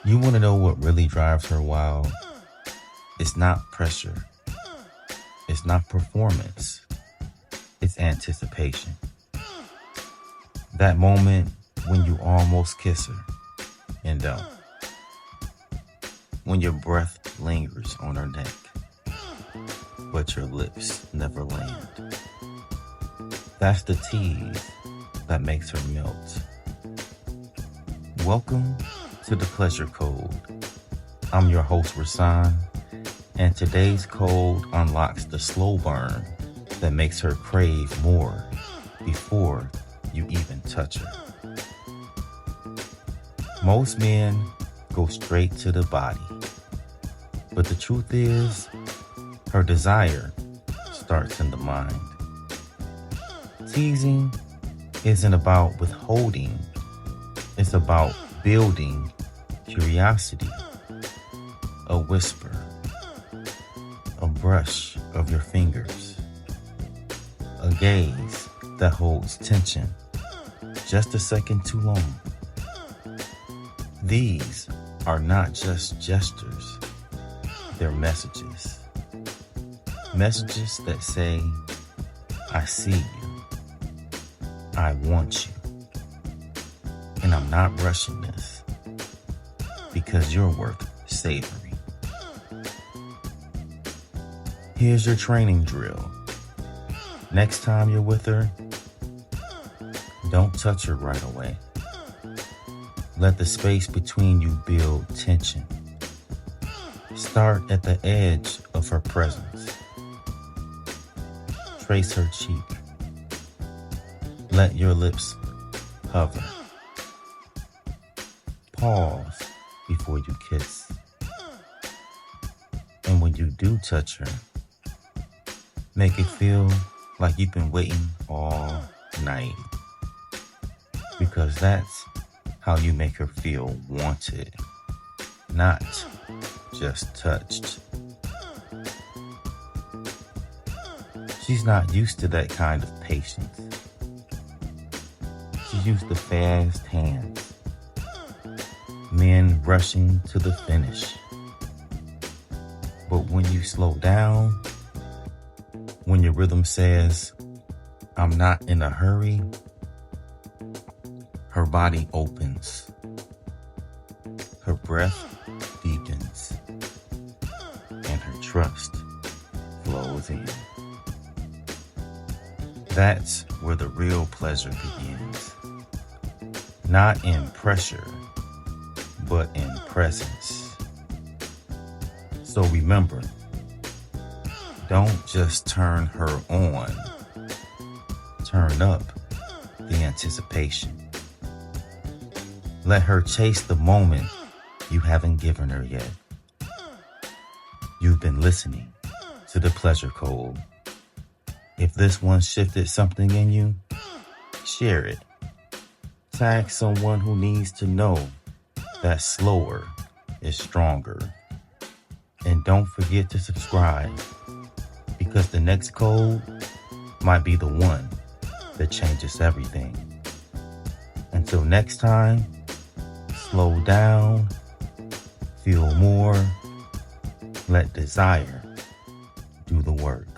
You want to know what really drives her wild? It's not pressure. It's not performance. It's anticipation. That moment when you almost kiss her and don't. When your breath lingers on her neck, but your lips never land. That's the tease that makes her melt. Welcome to the Pleasure Code. I'm your host, Rasan, and today's code unlocks the slow burn that makes her crave more before you even touch her. Most men go straight to the body, but the truth is, her desire starts in the mind. Teasing isn't about withholding, it's about building curiosity, a whisper, a brush of your fingers, a gaze that holds tension just a second too long. These are not just gestures, they're messages. Messages that say, I see you, I want you, and I'm not rushing this because you're worth savoring. Here's your training drill. Next time you're with her, don't touch her right away. Let the space between you build tension. Start at the edge of her presence. Trace her cheek. Let your lips hover. Pause before you kiss. And when you do touch her, make it feel like you've been waiting all night. Because that's how you make her feel wanted, not just touched. She's not used to that kind of patience. She's used to fast hands, men rushing to the finish. But when you slow down, when your rhythm says, I'm not in a hurry, her body opens, her breath deepens, and her trust flows in. That's where the real pleasure begins. Not in pressure, but in presence. So remember, don't just turn her on. Turn up the anticipation. Let her chase the moment you haven't given her yet. You've been listening to the Pleasure Code. If this one shifted something in you, share it. Tag someone who needs to know that slower is stronger. And don't forget to subscribe, because the next code might be the one that changes everything. Until next time, slow down, feel more, let desire do the work.